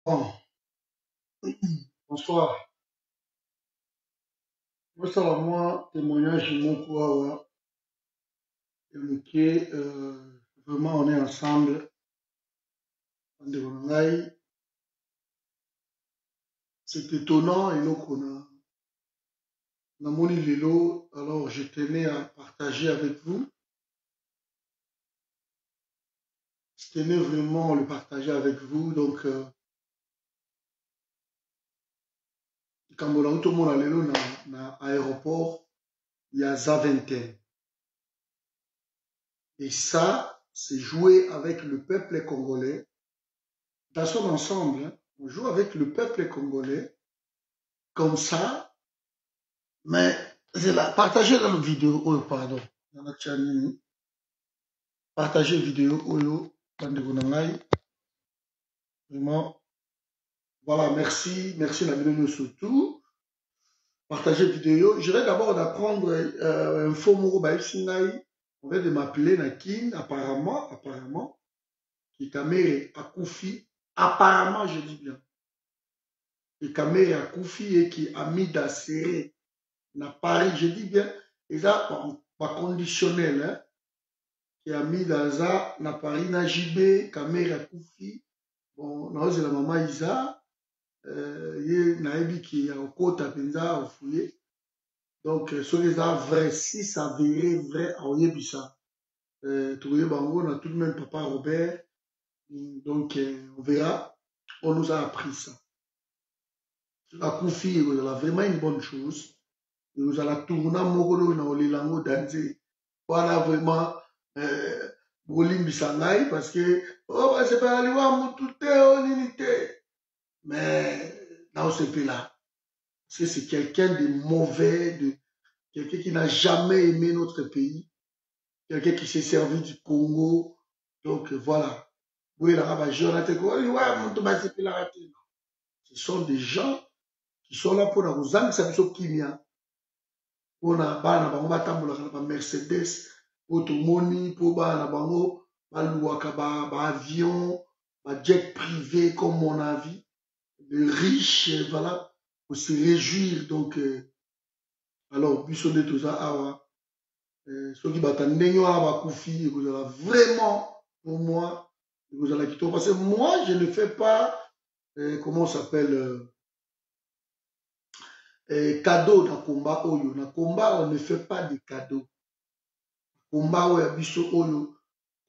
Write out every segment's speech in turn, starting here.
Bon, bonsoir. Moi, ça va, moi, témoignage mon quoi, vraiment, on est ensemble. C'est étonnant, et donc, on a moni lelo, alors je tenais à partager avec vous. Je tenais vraiment à le partager avec vous. Donc, quand on a tout le monde à lelo, dans l'aéroport, il y a Zaventem. Et ça, c'est jouer avec le peuple congolais. Dans son ensemble, hein, on joue avec le peuple congolais comme ça, mais c'est là. Partagez la vidéo, oh, pardon. Dans la chaîne, partagez la vidéo, oh, vraiment. Voilà, merci, merci la vidéo surtout. Partagez la vidéo. Je vais d'abord d'apprendre un faux mot, on va de m'appeler Nakin, apparemment, qui Kamere Akoufi, apparemment, je dis bien, qui Kamere Akoufi et qui Amida Serré, na Paris, je dis bien, et ça, pas conditionnel, hein. Qui a mis Daza, na Paris, na JB, Kamera Koufi, bon, na ose la maman Isa, ye na ebi qui a au côté penza au fouillé. Donc, ce qui est vrai, si ça avéré vrai, à Oyebisa, trouvé bango, on a tout de même papa Robert, donc on verra, on nous a appris ça. La Koufi, il a vraiment une bonne chose, il nous a la tourna mogolo na olilango danze, voilà vraiment, bolimbisa ngai parce que oh bah c'est pas aliwa mutute oh ninite, mais là on se fait là parce que c'est quelqu'un de mauvais, de quelqu'un qui n'a jamais aimé notre pays, quelqu'un qui s'est servi du Congo. Donc voilà, oui là bah Jonathan ce sont des gens qui sont là pour nous amener ça biso kimia pour na bana bango batambola na Mercedes automoni pour bana bango balouaka ba avion, ba jet privé comme mon avis, de riches, voilà, pour se réjouir. Donc, alors, biso de tout ça, awa, ceux qui battent ndenge wana bakufi, vous allez vraiment, pour moi, vous allez quitter. Parce que moi, je ne fais pas, comment ça s'appelle, cadeau dans le combat oyo. Dans le combat, on ne fait pas de cadeaux. Combat oyo, biso oyo,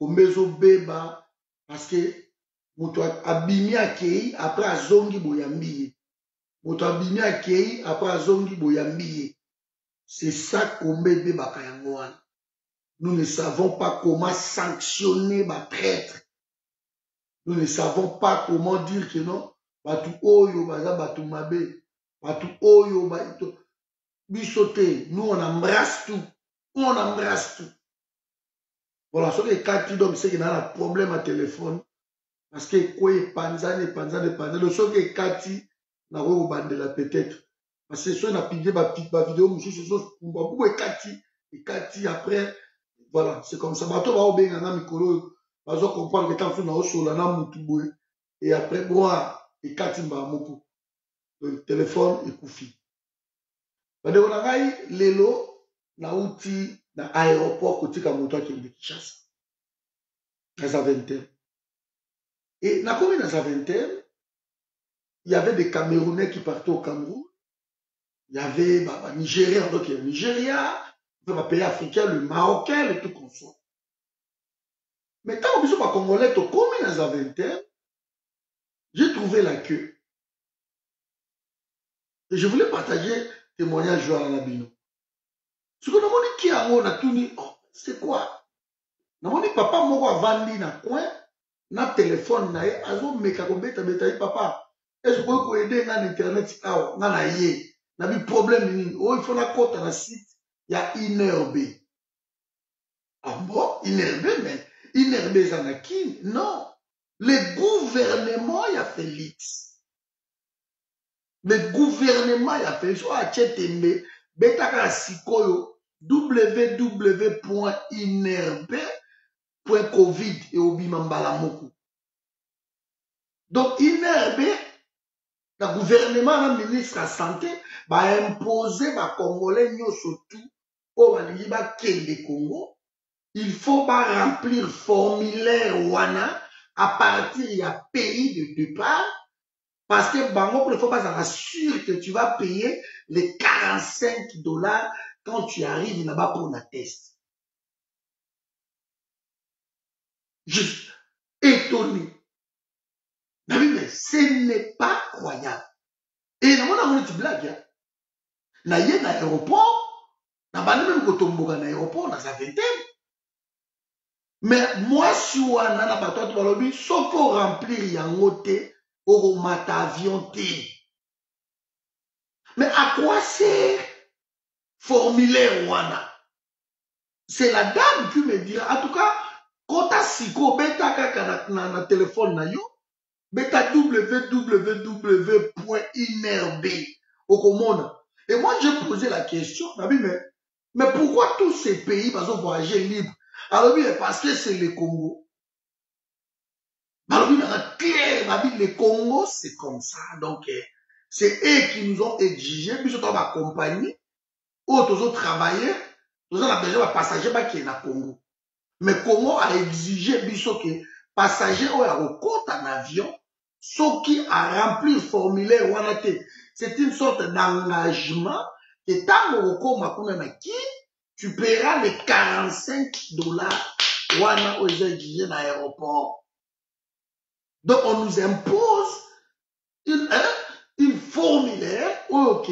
kombezo beba, parce que moto abimi akei après azongi boyambi ye, moto abimi akei après azongi boyambi ye. C'est ça kombe ebebaka yango wana. Nous ne savons pas comment sanctionner ma traître. Nous ne savons pas comment dire que non batu oyo baza batu mabe, batu oyo baito bisote. Nous on embrasse tout, on embrasse tout. Voilà, ce qui est quand donc c'est qu'il y a un problème à téléphone. Parce que quoi panzane, le son est kati na au bandela peut-être. Parce que soit na pigé ma vidéo, monsieur ce sont beaucoup et kati après voilà, c'est comme ça. Bato ba obenga na mikolo, bazo comprendre que tant na osola na mutuboy et après moi et kati mba moko. Le téléphone est koufi. Bade ona ngai lelo na uti na aéroport kotika moto akende Kinshasa. Na sa vingtaine. Et na komi na sa vingtaine, il y avait des Camerounais qui partaient au Cameroun. Il y avait bah, Nigériens, donc il y a le Nigeria, le pays africain, le Marocain, le tout comme ça. Mais quand on dit que les Congolais sont commis dans la vingtaine, j'ai trouvé la queue. Et je voulais partager témoignage à la Bino. Ce que nous avons dit qui a tout dit, oh, c'est quoi? Nous avons dit papa moko vandi na coin, na téléphone na ye, azo meka kobeta beta ye papa. Est-ce que vous pouvez aider dans internet awa, na ye? Na bi problème ni, oh il faut la cote na site, il y a Inerbe. Ah bon, Inerbe, mais Inerbe Zanaki, non. Le gouvernement y a Félix. Le gouvernement y a Félix. Oh, Tchetembe, Betaka Sikoyo, www.inerbe.covid et Obimambala Moku. Donc, INRB, le gouvernement, le ministre de la Santé, va imposer les Congolais, surtout, au Congo, il faut remplir formulaire WANA à partir du pays de départ, parce que Bango, il faut pas s'assurer que tu vas payer les $45 quand tu arrives là-bas pour la test. Juste étonné. Mais ce n'est pas croyable. Et nous avons une blague. Nous avons un aéroport, nous avons même un aéroport dans sa vingtaine. Mais moi, si on a un aéroport, si on remplir un hôtel, on va avion. Mais à quoi sert formulaire WANA? C'est la dame qui me dira. En tout cas, quand tu as siko, beta kaka na téléphone na yo, beta www.inrb au commande. Et moi, j'ai posé la question, mais pourquoi tous ces pays vont voyager libre? Alors, parce que c'est le Congo. Alors, le Congo, c'est comme ça. Donc, c'est eux qui nous ont exigé, puis surtout ma compagnie, autres travailleurs, nous avons besoin de passagers qui sont au Congo. Mais Congo a exigé que passagers au côte en avion, ceux qui a rempli le formulaire c'est une sorte d'engagement que tant que tu paieras les $45 aux exigés dans l'aéroport. Donc on nous impose une formulaire, ok,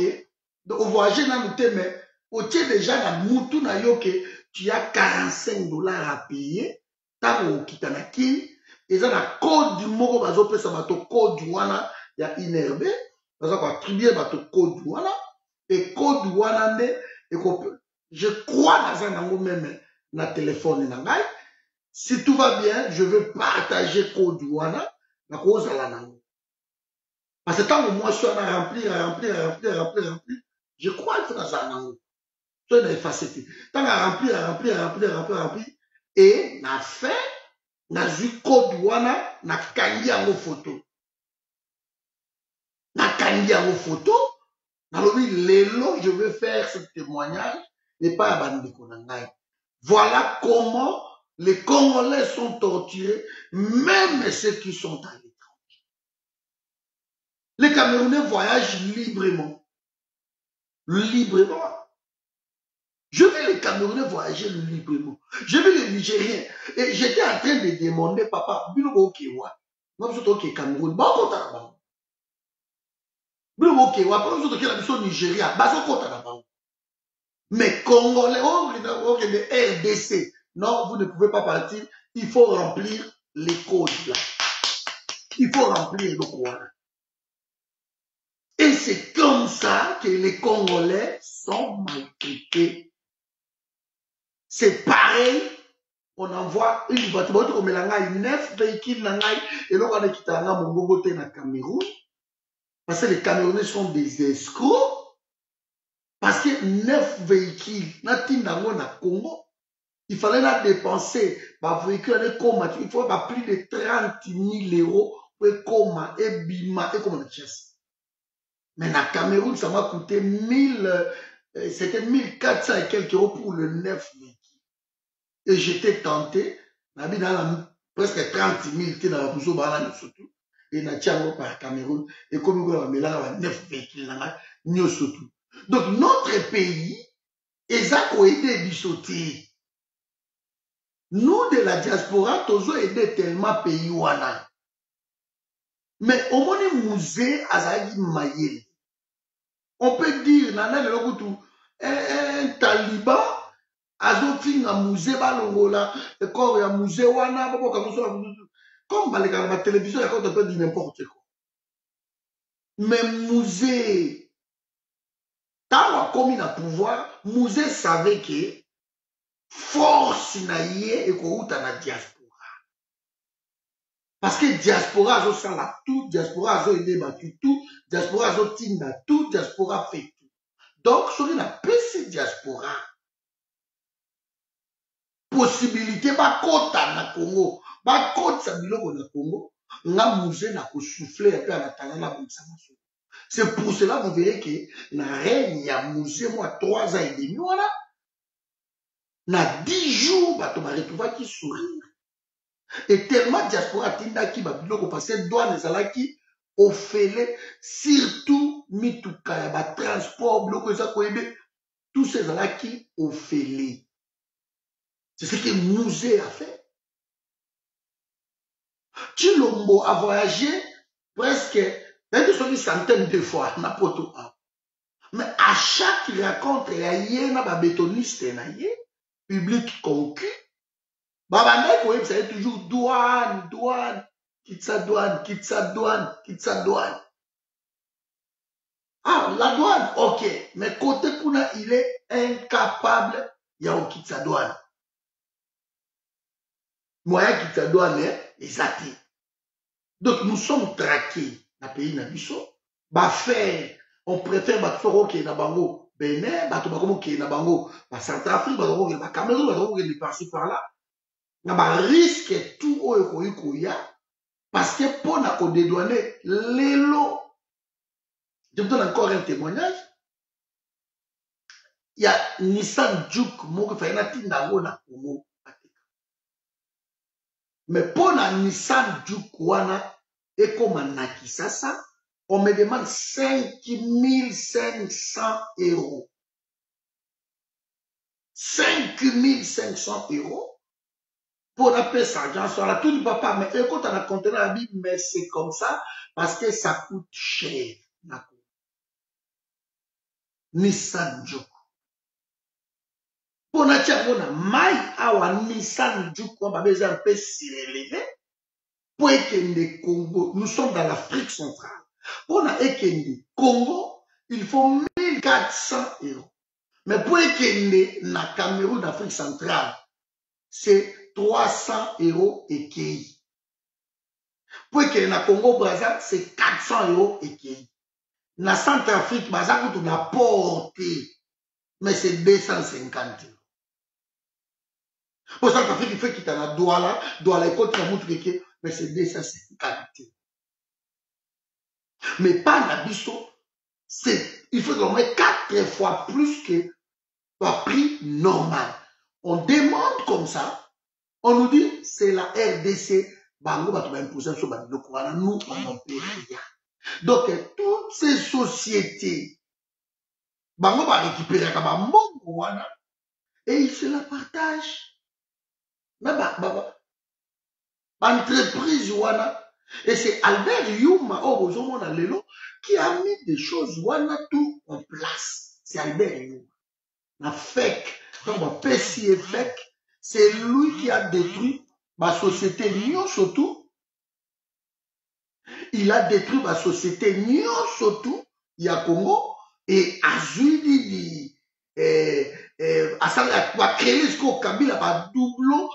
donc on voyage dans le thème, mais au tient déjà dans Moutou na yo que tu as $45 à payer, tant au Kitanaki, et ça la code du mot, bazo pe sa bato code du wana, il y a INRB, bazo ko attribuer bato code du wana, et code du wana ne, et je crois dans un nango même na téléphone na ngai, si tout va bien, je veux partager code du wana, na cause à la nango. Parce que tant que moi, je suis à remplir, je crois qu'il faut dans un nango. Tu as effacé. Tant à remplir, et na fait, na vu code wana, na kangi en photo. Na kangi en photo, na lobi lelo, je veux faire ce témoignage, et pas abandonner konangai. Voilà comment les Congolais sont torturés, même ceux qui sont à l'étranger. Les Camerounais voyagent librement. Librement. Je vais les Camerounais voyager librement. Je vais les Nigériens. Et j'étais en train de demander, papa, Bilo Kewa. Moi, je suis au Cameroun. Bilo Kewa, pas besoin de la mission Nigeria. Mais Congolais, de RDC. Non, vous ne pouvez pas partir. Il faut remplir les codes là. Il faut remplir le quoi. Et c'est comme ça que les Congolais sont maltraités. C'est pareil, on envoie une voiture, on met 9 véhicules, et là on a quitté mon gogoté na Cameroun, parce que les Camerounais sont des escrocs, parce que 9 véhicules, na Congo, il fallait la dépenser, bah véhicule, il faut plus de 30 000 € pour coma, et bima, et comme on chasse. Mais na Cameroun, ça m'a coûté c'était 1400 et quelques euros pour le 9 véhicules. Et j'étais tenté, presque 30 000 dans la bouche surtout, et na tiango par Cameroun, et comme on a 9 véhicules dans surtout. Donc notre pays, ils ont aidé bisoté. Nous de la diaspora, nous avons aidé tellement pays wana. Mais au moins musée Azagi Mayel. On peut dire, un taliban, azotinga musée balongola, corps ya musée wana, comme la télévision, on peut dire n'importe quoi. Mais musée, tant qu'on a pouvoir, musée savait que force naïe et qu'on a la diaspora. Parce que diaspora a ça la tout, diaspora a aidé battu tout, diaspora a tinga tout, diaspora fait tout. Donc, sur une petite diaspora, possibilité, ba kota na Congo, ba kota biloko na Congo, nga musée na souffler un peu en attendant la ça. C'est pour cela vous verrez que na règne ya musée moi 3 ans et demi voilà. Na 10 jours bato ba retrouva qui sourire. Et tellement diaspora tinda qui ba biloko passer douane ezalaki ofele surtout mituka ya ba transport biloko eza koyebe tous ces là qui ofele. C'est ce que musée a fait. Chilombo a voyagé presque une centaine de fois na poto. Mais à chaque rencontre, il y a un bétoniste, public conquis. C'est toujours douane, douane, quitte sa douane, quitte sa douane, quitte sa douane. Ah, la douane, ok. Mais côté Kuna, il est incapable, il y a un quitte sa douane. Moyen quitte sa douane, exact. Donc nous sommes traqués dans le pays Nabiso. Faire, on préfère faire qui est dans Bango, Bénin, qui est dans Bango, Centrafrique, Cameroun, qui est par-ci par-là. On risque tout au Koya parce que pour nous dédouaner les lots. Je vous donne encore un témoignage. Il y a Nissan Juke, qui fait un tindago na Congo. Mais pour la Nissan Juke, et comme un Nakisasa, on me demande 5500 €. 5500 € pour appeler ça. J'en suis là, tout le papa, mais écoute, on a contenu la Bible, mais c'est comme ça parce que ça coûte cher. Nissan Juke. Pour na tia bona mai awa Nissan Juke, on va besoin un peu s'élever pour ekende Congo. Nous sommes dans l'Afrique centrale. Pour na ekende Congo, il faut 1400 €. Mais pour ekende na Cameroun, Afrique centrale, c'est 300 € et qui. Pour ekende na Congo Brazza, c'est 400 € et qui. Na Centrafrique, Brazza, on a porté, mais c'est 250 €. Pour Centrafrique, il faut qu'il y ait un Douala, il faut qu'il y ait un mais c'est 250 €. Mais pas la biso, il faut qu'on mette 4 fois plus que le prix normal. On demande comme ça, on nous dit c'est la RDC, bango va imposer sur nous on paie rien. Donc toutes ces sociétés, bango va récupérer comme un et ils se la partagent. Entreprise wana. Et c'est Albert Yuma qui a mis des choses wana tout en place. C'est Albert Yuma. La FEC, c'est lui qui a détruit ma société Nyon surtout. Il a détruit ma société Nyon surtout. Il y a Congo et Azuli a créé ce qu'on Kabila par doublon,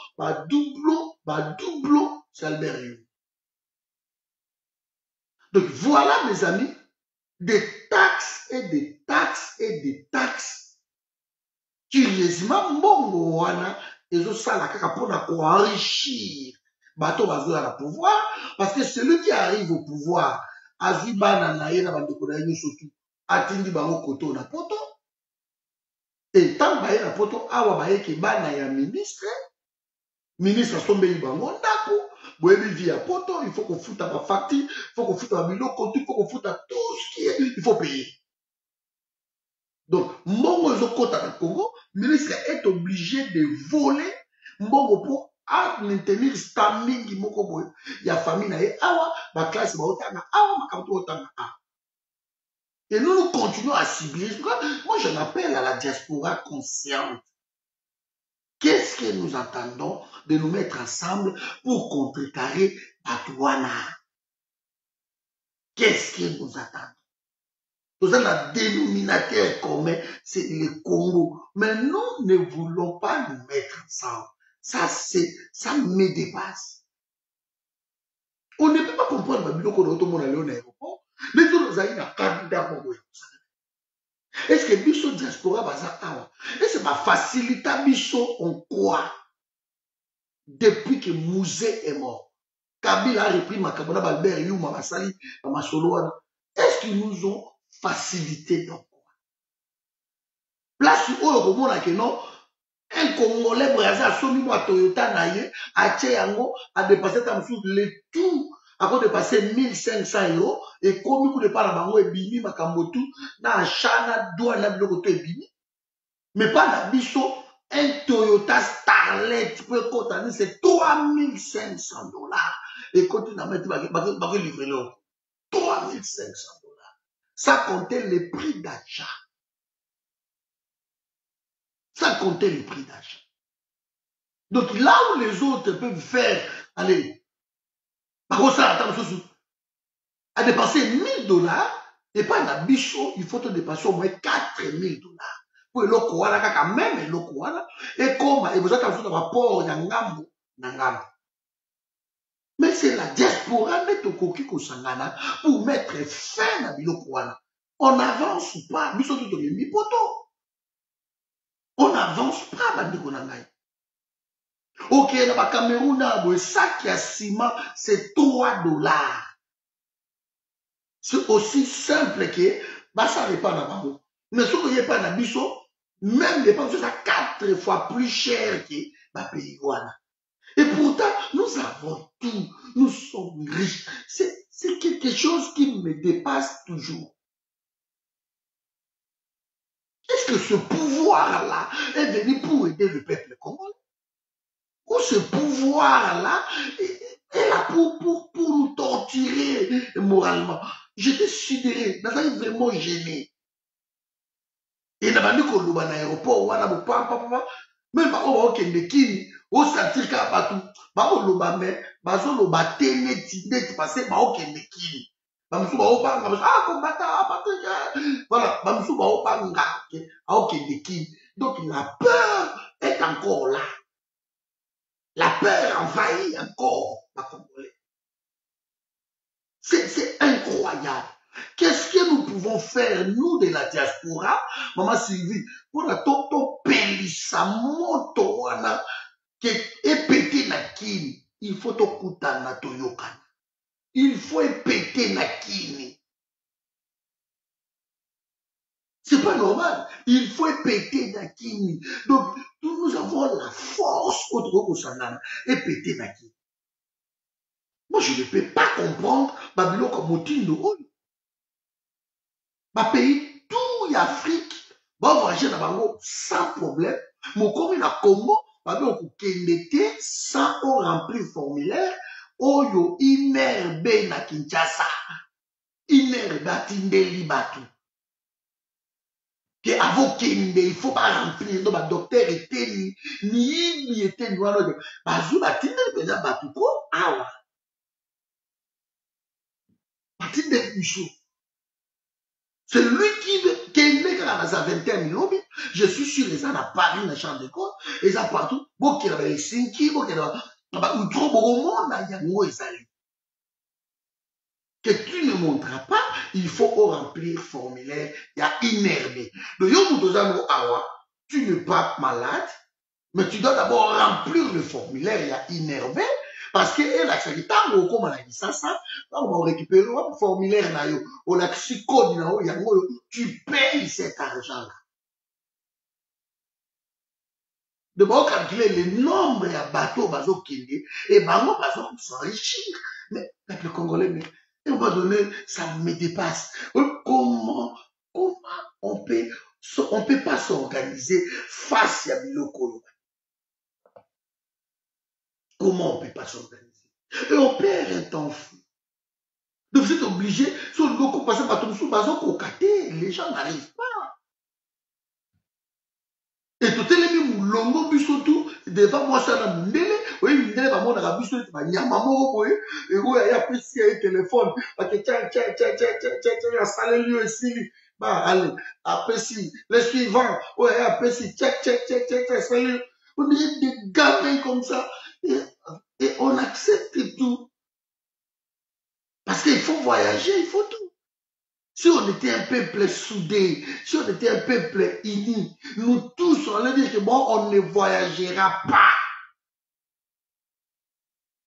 c'est Albert Yuma. Donc voilà mes amis, des taxes et des taxes et des taxes. Curieusement, mbongo wana ezosala kaka pona ko enrichir bato bazoya na pouvoir parce que celui qui arrive au pouvoir azwi bana na ye na bandeko na ye surtout atindi bango koto na poto et tant baye na poto awa bayeke bana ya ministre asombeli bango ndako boyebi vi ya poto il faut qu'on foute ma facture, il faut qu'on foute ma biloko, il faut qu'on foute tout ce qui est, il faut payer. Donc, Mbongo Zokota na Congo, le ministre est obligé de voler Mbongo pour maintenir standing moko boy. Il y a famille na ye awa, ma classe ba otanga awa, ma kanto otanga awa. Et nous continuons à cibler. Moi, je m'appelle à la diaspora consciente. Qu'est-ce que nous attendons de nous mettre ensemble pour contrecarrer Batouana? Qu'est-ce que nous attendons? Nous avons un dénominateur commun, c'est le Congo. Mais nous ne voulons pas nous mettre ensemble. Ça me dépasse. On ne peut pas comprendre que l'aéroport, mais nous avons un candidat. Est-ce que Bisso diaspora baza awa? Est-ce que ma facilita Bisso en quoi? Depuis que Mouzé est mort. Kabila a repris Makabona Balbert et Youma Masali, Masoloana. Est-ce qu'ils nous ont facilité donc? Place où le Roman a que non, un Congolais Brazza a soumis à Toyota Naye, a Tchéango, a dépassé le tout, a dépassé 1500 €, et comme il ne pas la bango et bimi, Makambotu, na Chana, doit na blocoto et bimi. Mais pas la bicho, un Toyota Starlet, c'est 3500 $. Et continue à mettre, livrer l'autre. 3500 $. Ça comptait les prix d'achat. Ça comptait les prix d'achat. Donc là où les autres peuvent faire, allez, à dépenser 1000 $, et pas la bicho, il faut te dépasser au moins 4000 $. Pour le koala, quand même, le koala, et comme, et vous avez un rapport, n'angambo. Mais c'est la diaspora, mettre au coquille sangana, pour mettre fin à Bilokoana. On n'avance pas, nous sommes tous les mi-poto. On n'avance pas, Bandikonangaï. Ok, dans le Cameroun, le sac à ciment, c'est 3 $. C'est aussi simple que, bah, ça n'est pas dans la banque. Mais ce qu'il n'y a pas dans Bisso, même les pensions, c'est 4 fois plus cher que ma pays. Et pourtant, nous avons tout. Nous sommes riches. C'est quelque chose qui me dépasse toujours. Est-ce que ce pouvoir-là est venu pour aider le peuple congolais? Ou ce pouvoir-là est là pour nous torturer moralement? J'étais sidéré, vraiment gêné. Et n'a pas dit qu'on loue à l'aéroport, même pas on va kini, on sentir qu'à partout, bah on loue mais bah on loue net passé bah on kini. Bah monsieur bah on parle, ah combattant, voilà, bah monsieur bah on parle, ah kini. Donc la peur est encore là. La peur envahit encore ma Congolais. C'est incroyable. Qu'est-ce que nous pouvons faire, nous, de la diaspora, Maman Sylvie, pour la toto pelisa moto wana, qui est pété na kini, il faut to kuta na toyokana. Il faut péter na kini. C'est pas normal. Il faut péter na kini. Donc, nous avons la force au Sangana et péter na kini. Moi, je ne peux pas comprendre Babylone comme Motindo. Ma pays, tout l'Afrique, va voyager dans Bango sans problème. Mon commun à Congo, Babylone Kendete, sans remplir le formulaire, Oyo, Imerbe na Kinshasa, Imerbe Atindeli Batu. Que avant Kende, il faut pas remplir, donc, le docteur était ni était noir, Bazou Atindeli Beza Batu, quoi, awa. Atindeli Bichou. C'est lui qui est à sa 21 millions. Je suis sûr qu'ils sont à Paris, dans le champ de côte, ils sont partout. Bon, qu'il y a Helsinki, bon, qu'il y a trop beau monde, il y a moi et Sali. Que tu ne montras pas, il faut remplir le formulaire, il y a innervé. Donc, tu n'es pas malade, mais tu dois d'abord remplir le formulaire, il y a innervé. Parce que elle a dit, comme on a dit ça, on va récupérer le formulaire, on a code, tu payes cet argent-là. De bon calculer le nombre de bateaux bateaux qui et bango bateaux s'enrichir. Mais le Congolais, mais à un moment donné, ça me dépasse. Comment on peut pas s'organiser face à Biloko? Comment on peut pas s'organiser? Et on perd un temps fou. Donc vous êtes obligé, sur le loco passer par tout le monde, les gens n'arrivent pas. Et tout est le même longo bisotou devant moi ça na mundele, oui mundele ba mona ka bisotou ba nyama moko boye, et où il y a pris un téléphone, parce que tiens salé lui aussi. Bah allez, après si le suivant, ouais après si check salut. On est des gamins comme ça et on accepte tout. Parce qu'il faut voyager, il faut tout. Si on était un peuple soudé, si on était un peuple uni, nous tous, on allait dire que bon, on ne voyagera pas.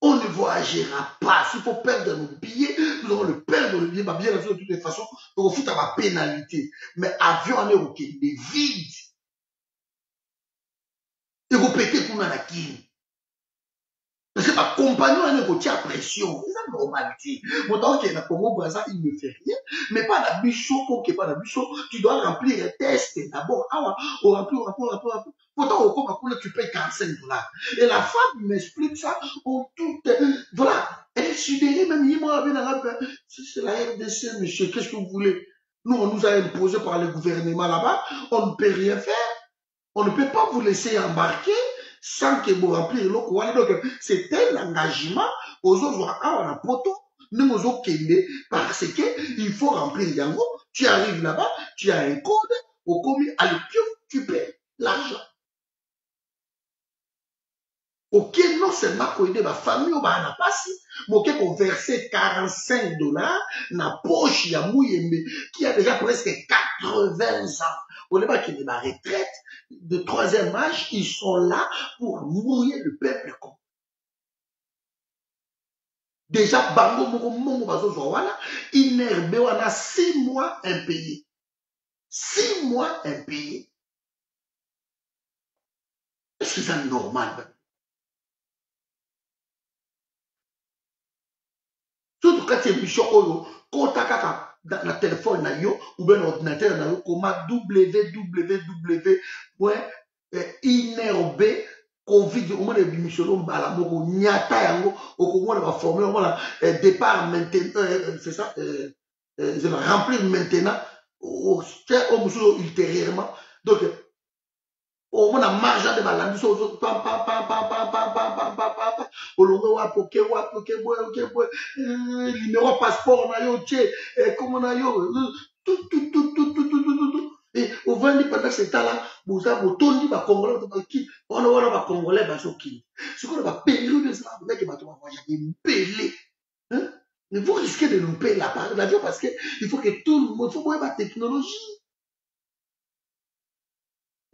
On ne voyagera voyagera pas. S'il faut perdre nos billets, nous allons le perdre, le billet, ma billet, de toutes les façons, on fout à ma pénalité. Mais avion en est ok, des vides. Et vous pétez pour la qui. Parce que ma compagnon a une pression. C'est la normalité. Mon temps qui est dans Congo Brazza, il ne fait rien. Mais pas la bichot, ok, pas la bichot. Tu dois remplir un test d'abord. Ah, on remplit. Pourtant, au Congo, tu payes $45. Et la femme m'explique ça en tout. Voilà. Elle est sidérée, même moi, c'est la RDC, monsieur. Qu'est-ce que vous voulez? Nous, on nous a imposé par le gouvernement là-bas. On ne peut rien faire. On ne peut pas vous laisser embarquer sans que vous remplissez le courant. Donc, c'est un engagement aux autres à la poto. Nous nous parce qu'il faut remplir Yango. Tu arrives là-bas, tu as un code, au commis, à l'épion, tu paies l'argent. Ok, non seulement qu'on aide ma famille, on va passer, mais ok, qu'on verse $45 dans la poche ya Mouyembe, qui a déjà presque 80 ans. On n'est pas qu'il est ma retraite de 3e âge, ils sont là pour mouiller le peuple. Déjà, Bango Moko Bazo Zouawana, Inerbe wana 6 mois impayés. 6 mois impayés. Est-ce que c'est normal? Surtout quand tu es mission Oyo, quand tu as dans le téléphone ou bien l'ordinateur, comment www.inerbe Covid, au moins les missions, bala moko nyata yango, au moins va former, au moins départ maintenant, c'est ça, je vais remplir maintenant, au ultérieurement. Donc, au moins la marge de balandi, pam pam pam pam pam pam pam pam pam pam, olongo wa poke boy, numéro passeport na yo tché, comment na yo, tout. Et au 20 pendant ce temps-là, vous avez tourné les Congolais, on a les Congolais, ce qu'on a payé de ça, vous avez payé. Mais vous risquez de louper l'avion parce qu'il faut que tout le monde, il faut voir la technologie.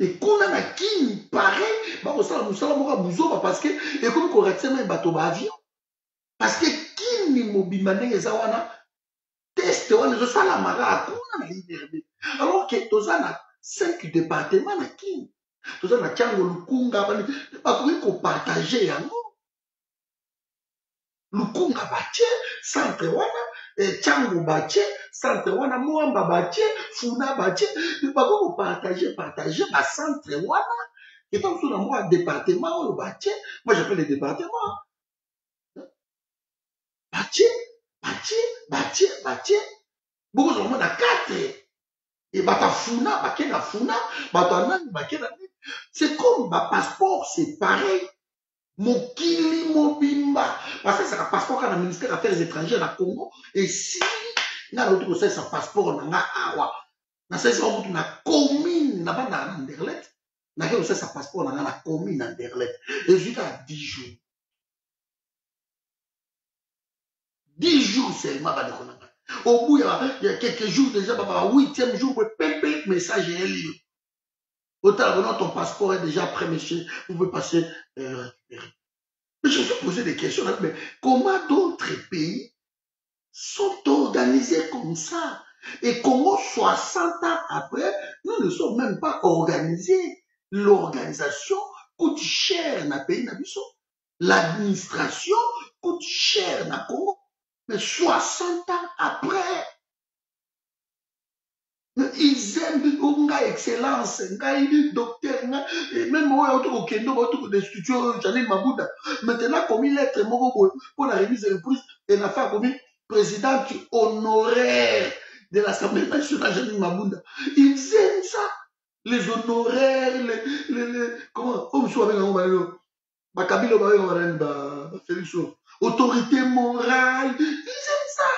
Et qu'on a qui pareil, parce que, et comme correctement, il bateau avion. Parce que qui ni mobimane les awana, test, on les a la mara, alors que tous a 5 départements na qui. Tous a na Tchango, Lukunga, pas qu'on partager yango. Lukunga bache, centre wana, Tchango bache, centre wana, Mwamba bache, Funa bache, pas qu'on partager, ma centre wana. Et tant que moi, département, bache, moi j'appelle les départements. Bache. Beaucoup de monde à 4. Et bata Funa, bakena Funa, bata nani, bakena nani. C'est comme ma passeport, c'est pareil. Mokili Mobimba. Parce que c'est un passeport dans le ministère des Affaires étrangères à Congo. Et si, il y a l'autre c'est un passeport dans la Awa. Dans la commune, là-bas dans Anderlet. Dans le c'est un passeport dans la commune Anderlet. Et je à 10 jours. 10 jours seulement, au bout, il y a quelques jours déjà, au 8e jour, pépé, message est lié. Autant ton passeport est déjà prêt, monsieur, vous pouvez passer récupérer. Mais je me suis posé des questions, mais comment d'autres pays sont organisés comme ça? Et comment 60 ans après, nous ne sommes même pas organisés. L'organisation coûte cher dans le pays. L'administration coûte cher dans le Congo. Mais 60 ans après, ils aiment nga excellence, nga docteur, et même moi, au Kendo, autour des studios, Janine Mabouda. Maintenant, comme il est très mauvais pour la remise de reprise, et la femme comme présidente honoraire de l'Assemblée nationale, Janine Mabouda. Ils aiment ça. Les honoraires, comment, comme soit avec un Bakabilo, autorité morale, ils aiment ça.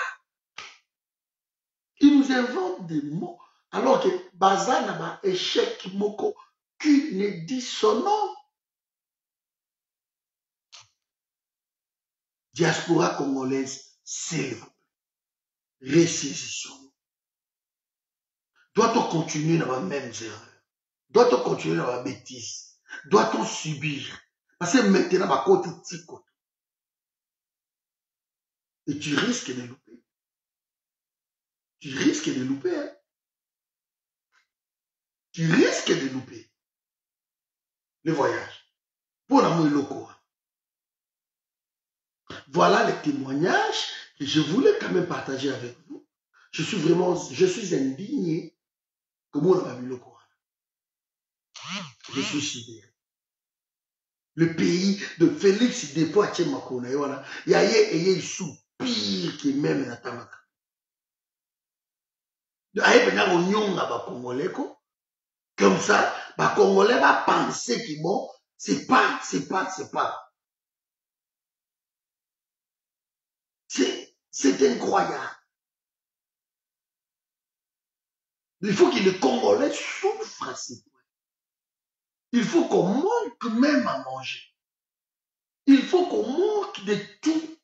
Ils nous inventent des mots. Alors que Bazana ba échec moko qui ne dit son nom. Diaspora congolaise, s'il vous plaît. Ressaisissons. Doit-on continuer dans la même erreur? Doit-on continuer dans la bêtise? Doit-on subir? Parce que maintenant, ma côté tico. Et tu risques de louper. Tu risques de louper. Hein? Tu risques de louper le voyage. Pour l'amour loco. Voilà les témoignages que je voulais quand même partager avec vous. Je suis indigné que moi, on a vu le Coran. Je suis sidéré. Le pays de Félix Depo Makona, il y a eu soupir qui même na tamaka. Comme ça, les Congolais va penser que bon, c'est pas. C'est incroyable. Il faut que les Congolais souffrent à ces points. Il faut qu'on manque même à manger. Il faut qu'on manque de tout.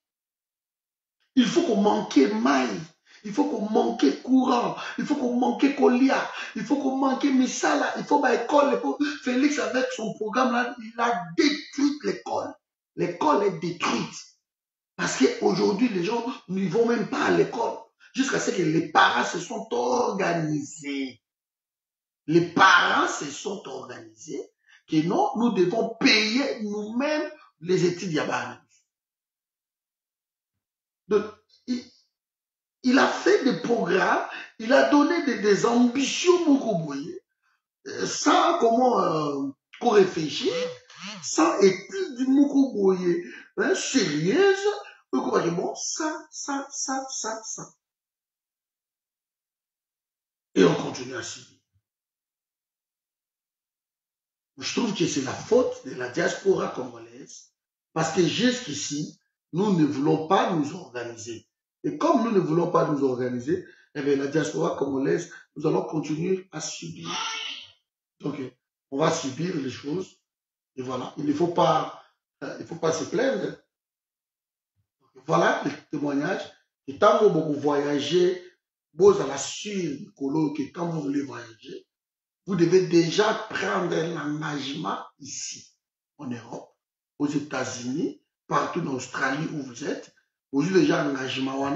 Il faut qu'on manque maille. Il faut qu'on manque courant. Il faut qu'on manque colia. Il faut qu'on manque misala. Il faut que l'école. Félix, avec son programme là, il a détruit l'école. L'école est détruite. Parce qu'aujourd'hui, les gens ne vont même pas à l'école. Jusqu'à ce que les parents se sont organisés. Les parents se sont organisés. Que non, nous devons payer nous-mêmes les études Yabana. Donc, il a fait des programmes, il a donné des ambitions beaucoup sans comment qu'on réfléchir, sans études beaucoup sérieuses, bon, ça. Et on continue à subir. Je trouve que c'est la faute de la diaspora congolaise, parce que jusqu'ici, nous ne voulons pas nous organiser. Et comme nous ne voulons pas nous organiser, eh bien, la diaspora congolaise, nous allons continuer à subir. Donc, on va subir les choses. Et voilà, il ne faut pas se plaindre. Voilà le témoignage. Et tant que vous voyagez, vous allez assurer que quand vous voulez voyager, vous devez déjà prendre un engagement ici, en Europe, aux États-Unis, partout en Australie où vous êtes. Vous avez déjà un engagement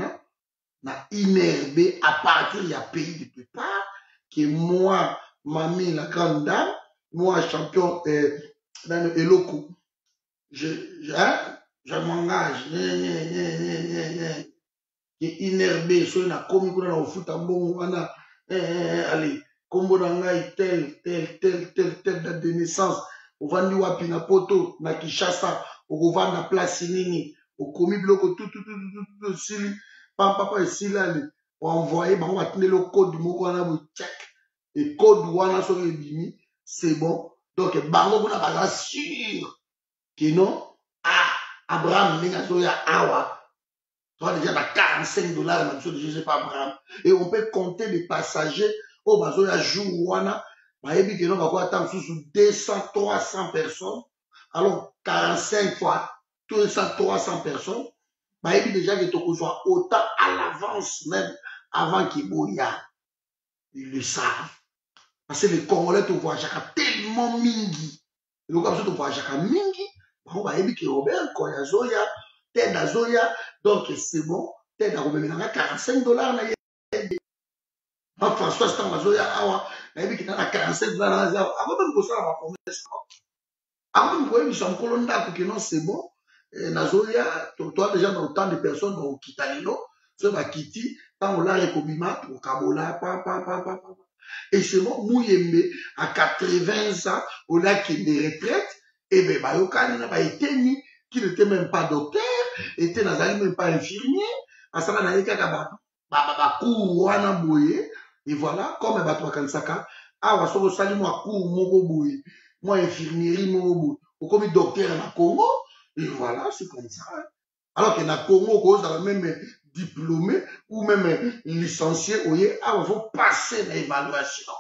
na inherbé à partir du pays de départ, que moi, mamie, la grande dame, moi, champion dans le Eloko, je m'engage. Qui inherbé, soit na komi kuna na ufuta mbongo wana, allez, kombo na ngai tel date de naissance, ovandi wapi na poto, na Kinshasa, okovanda place nini, okomi biloko tout sili, papa esili ali, envoyé, bango batinde le code moko wana bo check, et code wana soki ebimi, c'est bon, donc bango kuna baza sûr, que non, Abraham ndenge soya awa, toi déjà à 45 $, je ne sais pas Abraham. Et on peut compter des passagers au bateau à Jouana, maïbi que non va attendre sous 200, 300 personnes. Alors 45 fois 200, 300 personnes, maïbi déjà que tu sois autant à l'avance même avant qu'il bouille. Ils le savent. Parce que les Congolais te voient tellement mingi. Et donc comme ça te voient mingi, on va dire que Robert Koyazoya, Ted Zoya, donc c'est bon, Ted a remis $45 na François Stangazoya awa, na dit qu'il a $45 avant même que ça va promesse. Avant même que ça me colonda que non c'est bon, Nazoya, toi déjà dans autant de personnes au Kitalino, ça va quitter, tant on l'a recobima pour Kabola, et c'est bon, Mouyembe à 80 ans, on a qui des retraites, et bien, Bayokani n'a pas été mis, qui n'était même pas docteur, était même pas infirmier, à ça, on a été et voilà, comme Bato Kansaka, ah, on va saluer moi, moi, infirmier, ou comme docteur na Congo, et voilà, c'est comme ça. Alors que na Congo, on a même diplômé ou même licencié, il faut passer l'évaluation.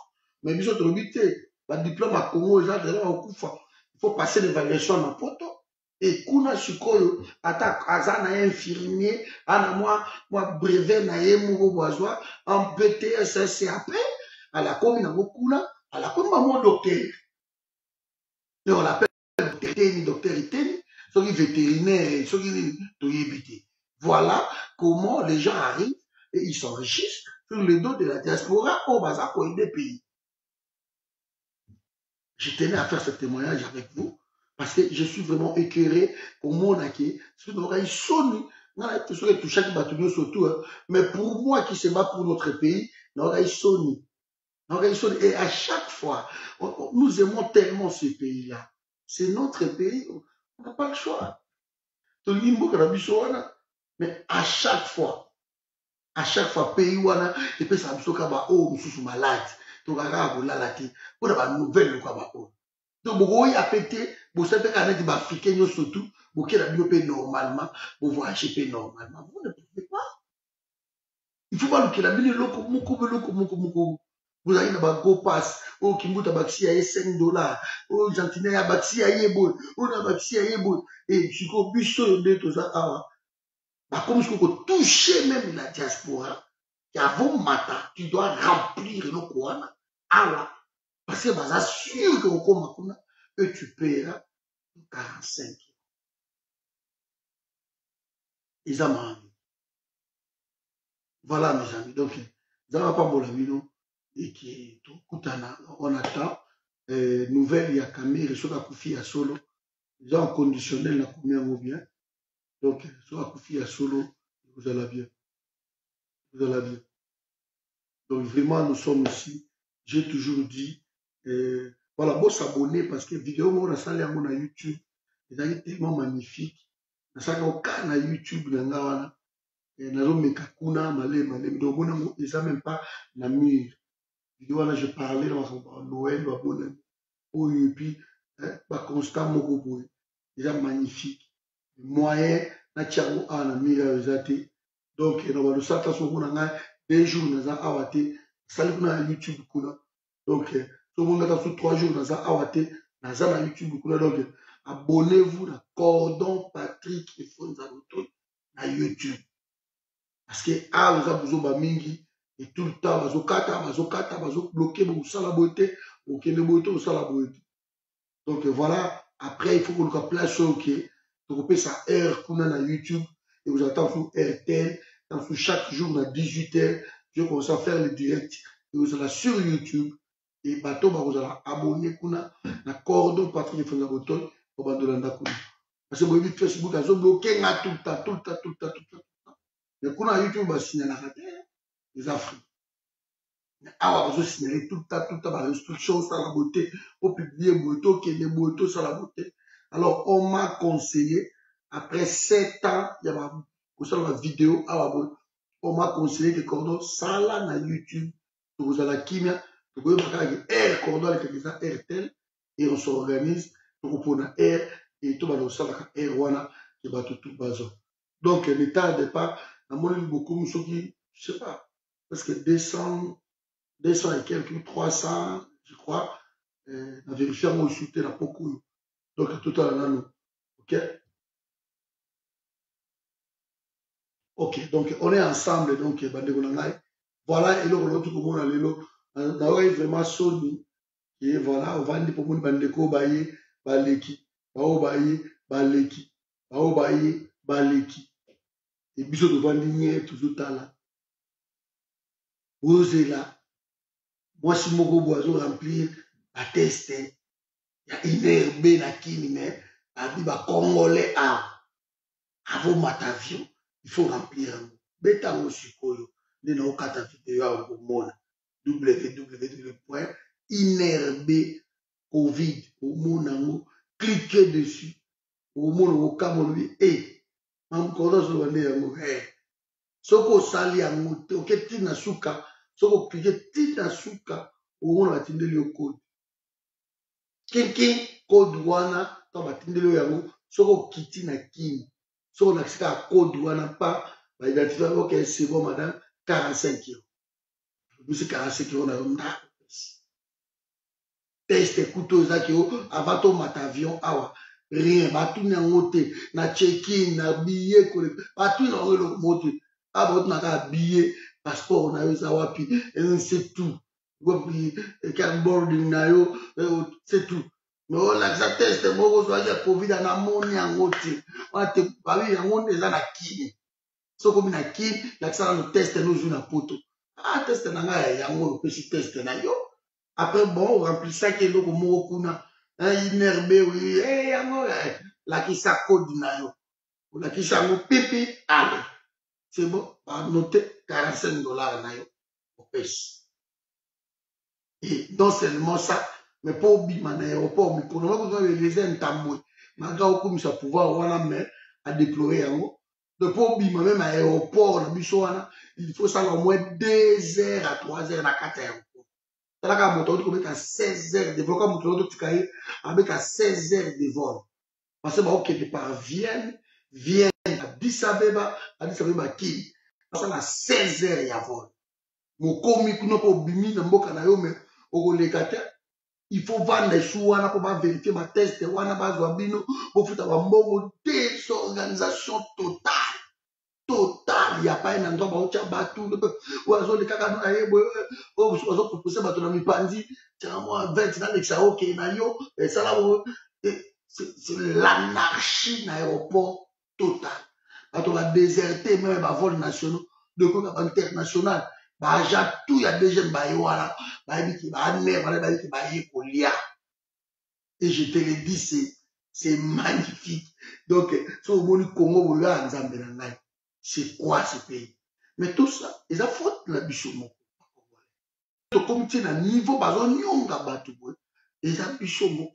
Mais bien sûr, le diplôme à Congo, il faut passer l'évaluation dans poto. Et kuna sikoyo ata azana infirmier ana moi brevet na yemo boazwa en BTS SCAP à la commune na kuna à la commune mon docteur. Et on l'appelle docteur Iteni, ceux qui vétérinaire, ceux qui to yebité. Voilà comment les gens arrivent et ils s'enrichissent sur le dos de la diaspora au bazar pour des pays. Je tenais à faire ce témoignage avec vous parce que je suis vraiment écœuré au monde qui sonne. Mais pour moi qui se bat pour notre pays, et à chaque fois, nous aimons tellement ce pays-là. C'est notre pays, on n'a pas le choix. Mais à chaque fois, pays wana epesa biso ka ba o mususu malade tokaka kolala te mpona banouvelle lokwa ba o donc bokoyi apete bosape kana ti baafrikain nyonso tu bokela bino mpe normalement bovoyage mpe normalement vous ne pouvez pas. Il faut balukela bino eloko moko bozali na bago pass oyo kimbuta bakisi ya ye $5 oyo gentilin ya bakisi ya ye boye oyo na bakisi ya ye boye e sikoyo biso oyo nde toza awa. Comme je peux toucher même la diaspora, tu dois remplir le Coran. Parce que c'est sûr que tu paieras 45. Voilà mes amis. Donc, ça va pas mon ami, et qui on attend. Nouvelle, il y a Camille, il y a Koufi à solo. Ils ont conditionnel la combien ou bien. Donc, soit Koufi à solo, vous allez bien. Vous allez bien. Donc vraiment, nous sommes ici. J'ai toujours dit, voilà, bon s'abonner parce que vidéo, on a salé à YouTube. C'est tellement magnifique. On a salé à YouTube, on a mekakuna, malé, donc on a même pas la mire. Vidéo, là, je parlais dans Noël, et puis, constant, mon déjà magnifique. Moyen, na tchango a na mire, donc, on a le sata sur des jours, on a awate, salut na YouTube kuna. Donc, tout le monde a sur 3 jours, on a awate, on a YouTube kuna. Donc, abonnez-vous à Cordon Patrick et Fonzamoto na YouTube. Parce que, vous avez besoin de mingi, et tout le temps, vous avez bloqué, vous avez la beauté, vous avez la beauté. Donc, voilà, après, il faut qu'on ait place sur OK, donc, on sa heure kuna na YouTube, et vous attendez sur RTL. Donc, chaque jour, à 18h, je commence à faire le direct. Et vous allez sur YouTube. Et bateau, vous allez abonner à Cordon Patrick de Fonzaboton pour Bandolanda. Parce que vous avez Facebook, vous avez bloqué tout le temps. Mais pour YouTube, vous allez signaler les Africains. Mais vous allez signaler tout le temps, la restriction, ça la beauté, pour publier Boto, qui est des Boto, ça la beauté. Alors, on m'a conseillé, après 7 ans, il y a la vidéo, on m'a conseillé que Cordon, ça là, na YouTube, vous allez la kimia, vous allez faire Cordon avec les RTL, et on s'organise, pour prendre R, et tout le monde a R, qui va tout bazar. Donc, ne tardez pas, on a beaucoup, je sais pas, parce que 200 et quelques, 300, je crois, on a vérifié, on a shooté la beaucoup. Donc, tout à l'heure, ok? Ok, donc on est ensemble, donc, voilà, et l'autre, comment on a l'élo, on a vraiment sonné, et voilà, on va dire pour nous, bandeko, baye, baleki, baleki, baleki, et biso de vandier, toujours là. Vous êtes là, moi, si mon boiseau remplir, la test, il y a une herbe, la kini, mais, la dit, Congolais, avant matavion, il faut remplir un mot. Beta Moshikoyo, de nos 4 vidéos au monde. www.inerbe-covid au monde. Cliquez dessus. Au monde, au Cameroun, et en Corée, soko sali ya mote, ok, tina suka, soko cliquez tina suka, au monde, va tindeli le code. Kinki, code wana, quand va tindeli yango, soko kiti na kini. Si on a accès à code ou on n'a pas, bah, identifier, ok, c'est bon, madame, 45 kilos. C'est 45 kilos, on a un test, couteau, avant ton matavion, rien, bah, tout n'a monté, na check-in, na billet, bah, tout n'a monté. Ah, bon, on a billet, passeport, on a eu ça, wapi, et c'est tout. Cardboarding, c'est tout. Mais on a ça test, moi, on a Covid, on a monté en côté. On a dit, on est dans la kine. So comme na kin, la ça le test nous joue na poto. Ah test na nga yango petit test na yo. Après bon, rempli ça que loko mo kuna. Inerbe oui, yango la ki sa code na yo. La ki sa mo pipi, allez. C'est bon, va noter $45 na yo. Et non seulement ça, mais pas au bima na aéroport, mais pour nous les entamboué. Malgré au ça pouvoir wana mais à déployer yango. De pas au bima même à aéroport na biso wana, il faut ça au moins 2 heures à 3 heures na 4 heures. Tala ka moto ko 16 heures de vol, ka moto to tikaye avec 16 heures de vol. Parce que ba ok de par Vienne à Addis Abeba qui. Ça na 16 heures ya vol. Mo komi kuno po bimi na mboka na yo mais il faut vendre les sous, on a vérifier ma test, on a besoin bino, pour faire un bon désorganisation totale. Totale, il n'y a pas un endroit où tu as battu, où on a des caca, où on a proposé à ton ami Pandi, tiens, moi, 20 ans, ça, ok, et ça là, c'est l'anarchie dans l'aéroport total. Quand on a déserté, même à vol national, de quoi international. Baja tout ya des jeunes baïwala baïbi ba mère baïbi baïe kolia et je te le dis c'est magnifique donc so au Congo boula nzambe na ngai c'est quoi ce pays mais tout ça ils a faute la bichomo to comme tu na niveau bazo nyonga batu boy ils a bichomo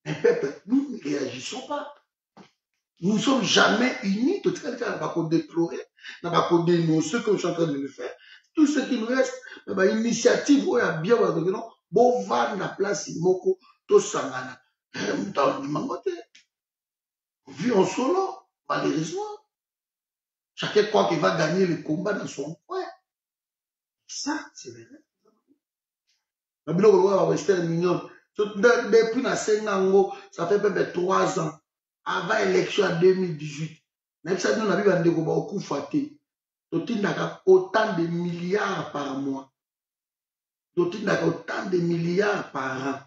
un peuple nous ne réagissons pas. Nous ne sommes jamais unis. Tout ce qu'on va déplorer, on va dénoncer comme je suis en train de le faire. Tout ce qui nous reste, l'initiative, on a bien vu, non, bon, va la place, moko, tout ça, on vit en solo, malheureusement. Chacun croit qu'il va gagner le combat dans son coin. Ça, c'est vrai. Depuis la Sénango, ça fait peut-être 3 ans. Avant l'élection en 2018, même ça, nous avons vu beaucoup faté. Autant de milliards par mois. Autant de milliards par an.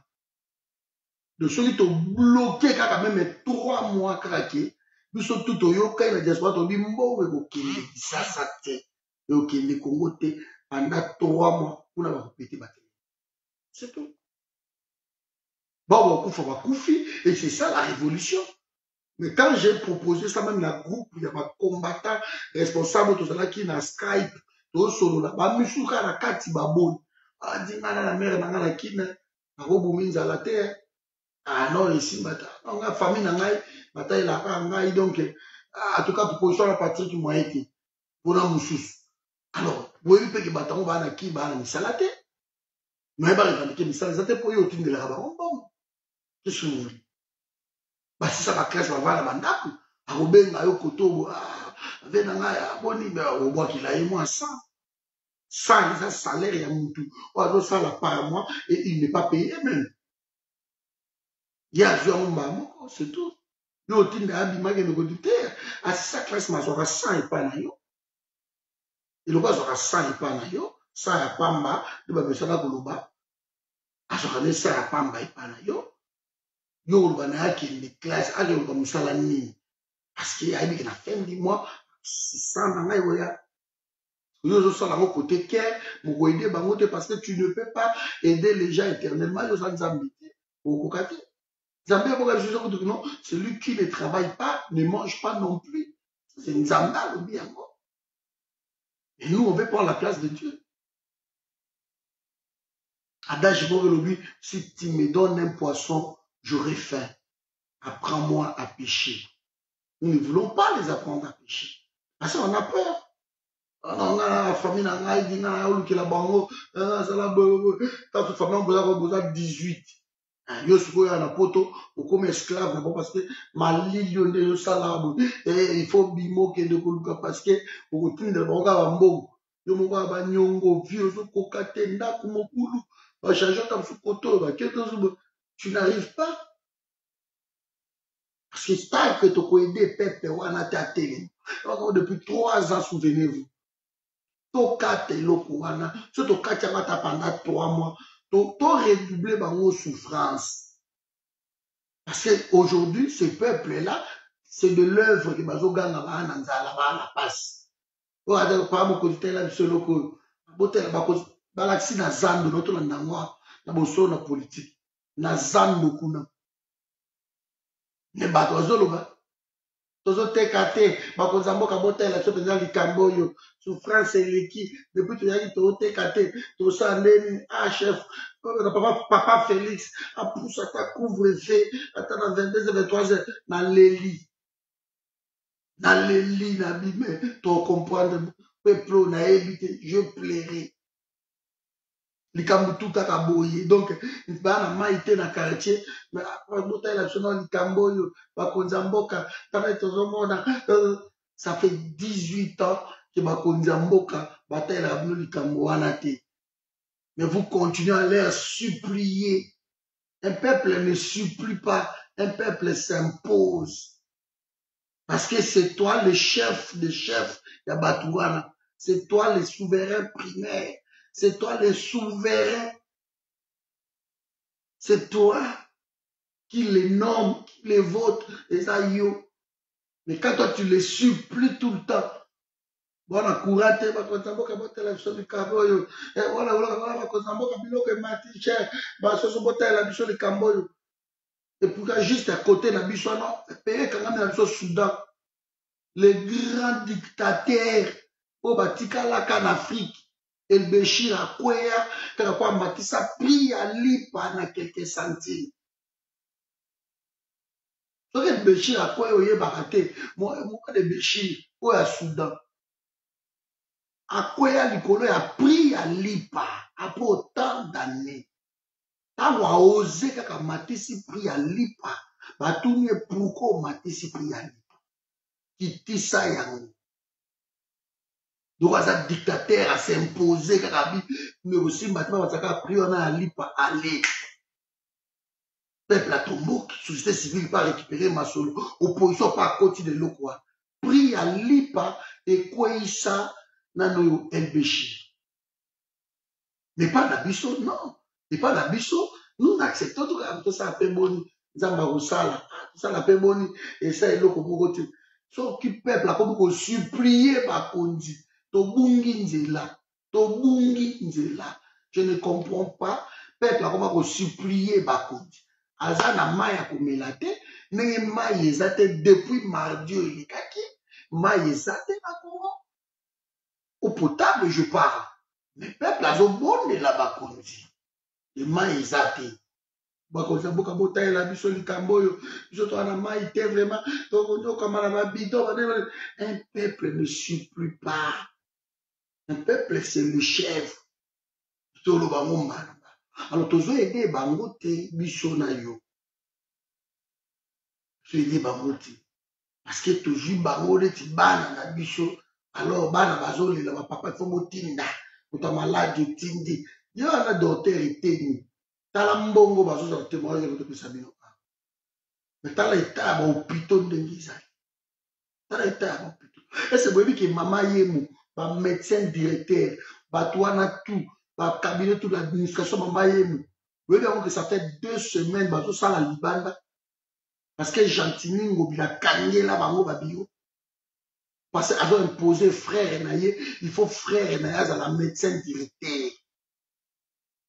De ceux qui ont bloqué quand même 3 mois craqués. Nous sommes tout au yoka et la diaspora ont dit ça, ça t'est. Et ok, les Congo pendant 3 mois pour l'avoir pété battu. C'est tout. Bon, et c'est ça la révolution. Mais quand j'ai proposé ça, même la groupe, il y a des combattants responsables, tout ça qui na Skype, tout solo là, bah, misuka na kati baboni. Ah, dit, la mère, la kine, na robo minza la terre. Ah, non, ici, bata. On a famille na ngai, bata, il a ngai, donc, en tout cas, proposition la partie qui m'a été. Pour un moussous. Alors, vous voyez que bata, on va na ki, bah, na misalate. Mais, bah, il va misalate pour y au de la rabat. Qu'est-ce que vous voulez? Si ça va classe, va voir la bandaku. A Robenga, yo koto, venanga, ya boni, au bois qu'il a eu moins 100. 100, il a salaire, il y a moutou. Oiseau, ça la part à moi, et il n'est pas payé même. Il y a un maman, c'est tout. Yo, tin de abima, il y a terre. À sa classe, ma sera 100 et pas na yo. Il va sera 100 et pas na yo. 100 et pas ma, il va me faire la goloba. A sera 100 et pas ma et pas na yo. Yo bana qui les classes a yo comme ça la nuit parce qu'il y a une fin du mois sans nanga yoya yo so la côté care pour aider bango parce que tu ne peux pas aider les gens éternellement yo sans zambité au kokate zambé pour que non celui qui ne travaille pas ne mange pas non plus c'est une zamba le bien et nous on veut prendre la place de Dieu. Adage pour le but si tu me donnes un poisson j'aurai faim. Apprends-moi à pêcher. Nous ne voulons pas les apprendre à pêcher. Parce qu'on a peur. On a la famille, on a dit, on a la bango, quand toute famille, on a 18. Yo suko ya na poto, ou comme esclave, parce que ma ligne de salabu, il faut bimo que de koluka parce que, au retour de bango, bambo, yo mo ba nyongo, vieux, so kokate, ndaku mokulu, ba changer comme sous koto, tu n'arrives pas. Parce que c'est ça que tu as aidé Peuple Wana Télé. Depuis 3 ans, souvenez-vous. Toka Telo Wana, ce Toka Tiamata pendant 3 mois, tu as redoublé ma souffrance. Parce qu'aujourd'hui, ce peuple-là, c'est de l'œuvre que bazoganga bana nzala bana passe. O ada pa mo ko tela bisolo ko botela ba ko balaxi na zando noto na ndangwa na boso na politique na zando kuna. Ne bato azoloba tozoteka te bakonza mboka botela so penza likambo oyo souffrance eleki depuis toyaki tozoteka te tosala ndeni chef papa Félix apousse ata couvre-feu ata na 22h 23h na leli na bime to comprendre peuple na yebi te je plairai likambo tout kaka boye donc bana mai te na quartier mais botala biso na likambo oyo bakonza mboka tana tozomona ça fait 18 ans que bakonza mboka batala bino likambo wana te mais vous continuez à leur supplier. Un peuple ne supplie pas, un peuple s'impose parce que c'est toi le chef des chefs de Batouana, c'est toi le souverain primaire. C'est toi le souverain. C'est toi qui les nomme, qui les vote, les aïeux. Mais quand toi tu les supplies tout le temps, voilà, courate, bakonzamboka botela biso likambo oyo. Voilà, bakonzamboka biloko emati cher, basoso botela biso likambo oyo. Et pourquoi juste à côté na biso non, pays quand même na biso Soudan, les grands dictateurs au batikalaka en Afrique. El Béchir a kwea kaka kwa matisa pri ya lipa na quelques centimes. Donc El Béchir a kwea oye bakate mo de Béchir o ya Soudan. A kwea likolo ya pri ya lipa après autant d'années. Tango a osé kaka matisi pri ya lipa batumye pourquoi matisi pri ya lipa. Kitisa yango. Donc, un dictateur à s'imposer, mais aussi maintenant, on a pris on a un lipa aller. Peuple à tombeau, société civile pas récupérer ma solo, opposition pas côté de l'eau quoi. Pris à lipa et quoi ça, nano El Béchir. Mais pas d'abisso, non. Mais pas d'abisso, nous acceptons tout ça, fait boni, zamba rosala, ça la fait boni, et ça est l'eau comme côté. Sauf que peuple a comme supplier par condi. Tobungi nzela. Je ne comprends pas. Peuple a comment supplier bakondi. Azana maya komelate. Mais maya ezate depuis mardi il kaki. Maya ezate na Congo. Au potable je parle. Mais peuple a zo bonne la bakondi. Et maya ezate. Bakondi boka bota la biso likambo yo. Biso to ana maya te vraiment. To kamana ba bidon. Un peuple ne supplie pas. Un peuple, c'est le chef. Alors, tu as aidé Bangote, Bishona yo. Tu as aidé Bangote. Parce que tu joues Bangote, tu bannes na Bisho. Alors, bannes Bazole, le papa, il faut motinda. Tu as malade, tu tindi. Il y a un docteur et tenu. Talambongo, Bazo, tu as témoigné de tout ça. Mais tu as l'état, au piton de Nisa. Tu as l'état, au piton. Et c'est pour lui que maman yemo. Ba médecin directeur, ba touana tout, ba cabinet toute l'administration, ba yemu. Vous voyez que ça fait 2 semaines, ba tout ça la Libanda. Parce que Gentini ngobila kanye la bango ba bio. Parce qu'ils ont imposé frère naye, il faut frère naye à la médecin directeur.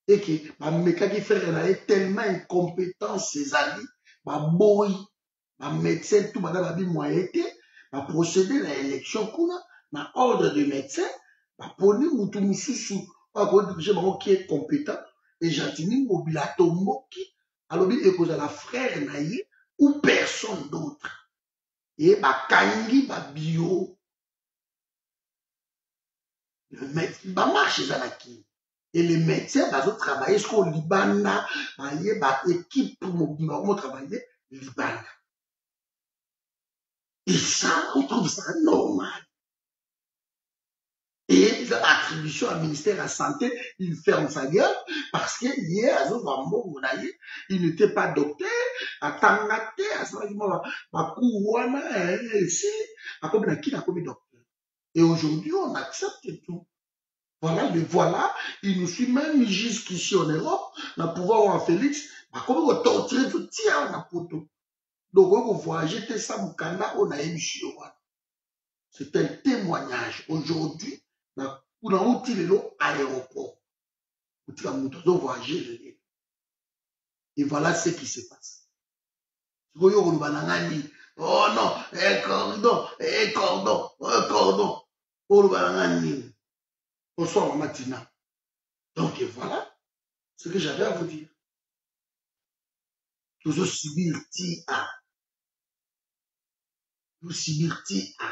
Et que ba meka qui frère naye tellement incompétent ses amis, ba boy, ba médecin tout ba ba bi moyete, ba procéder à l'élection kuna. Na ordre de médecin, poni mutu mususu, qui est compétent, et Jantini Mobila Tomoki, alors il est la frère naïe ou personne d'autre. Et Kangi bio. Le médecin, marche Zanaki. Et les médecins, ils travaillent sur le Liban, ils ont équipe pour travailler Liban. Et ça, on trouve ça normal. Et l'attribution au ministère de la Santé, il ferme sa gueule parce que hier, il n'était pas docteur, à Tangate, à docteur. Et aujourd'hui, on accepte tout. Voilà, le voilà, il nous suit même jusqu'ici en Europe, on a pouvoir en Félix, comme on torture tout, tiens, on a photo. Donc, on voyager, ça, Mukanda, on a émission. C'est un témoignage. Aujourd'hui, on a outil l'aéroport. On voyager. Et voilà ce qui se passe. Oh non, un cordon, un cordon, un cordon. Bonsoir, Matina. Donc voilà ce que j'avais à vous dire. Toujours subir tia. Nous subir tia.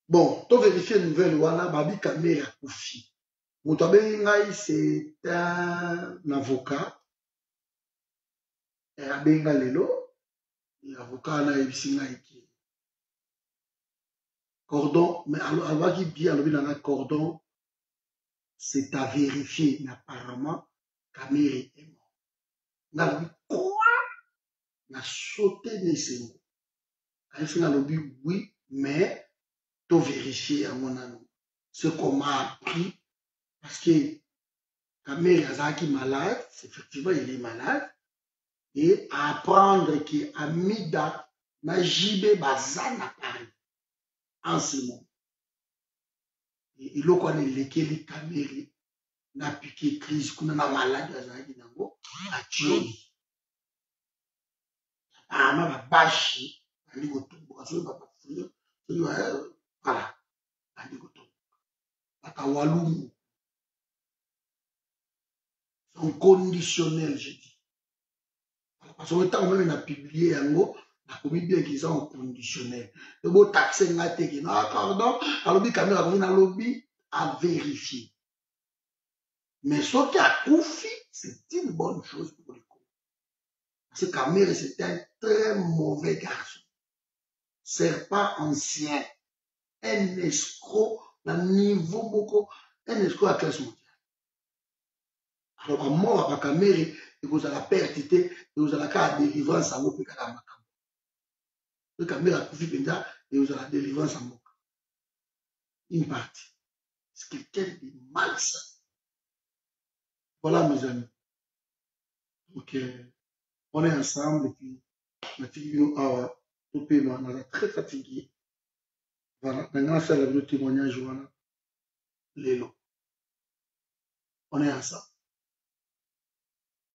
Bon, tu vérifies une nouvelle, voilà, Babi Kamera Koufi. Moutabengai, c'est un avocat. Et Abenga Lelo, l'avocat là, il cordon, mais alors qui bien, dans un cordon, c'est à vérifier, mais apparemment, Kamera est mort. N'a dit quoi? N'a sauté les semots. Il a dit oui, mais tu vérifier à mon ami. Ce qu'on m'a appris, parce que Kamera est malade, effectivement, il est malade, et à apprendre qu'Amida n'a jamais bazan à Paris en ce moment. Et il a dit que Kamera n'a piqué crise, qu'on a malade à Zango, à tuer. Ah, ma bashi, ali gotombo, aso baba fuyo, voilà, ali gotombo. Bakawalumu, sont conditionnels, je dis. Parce que tant même on a publié un mot, on a commis bien qu'ils sont conditionnels. Le mot taxé n'a pas été, non, pardon, à lobby caméra, on a lobby à vérifier. Mais ce qui a Koufi, c'est une bonne chose pour les coups. Parce que Kamere, c'est un très mauvais garçon. C'est pas ancien. Un escroc d'un niveau beaucoup, un escroc à classe mondiale. Alors, à mort à Kamere, et vous avez la perte, et vous avez la délivrance à vous, le Kamere a Koufi Benda, et vous avez la délivrance à vous. Une partie. C'est quelqu'un de malsain. Voilà, mes amis. Donc, on est ensemble, et puis, on est très fatigué. Voilà, maintenant, c'est le témoignage, voilà, les lots. On est ensemble.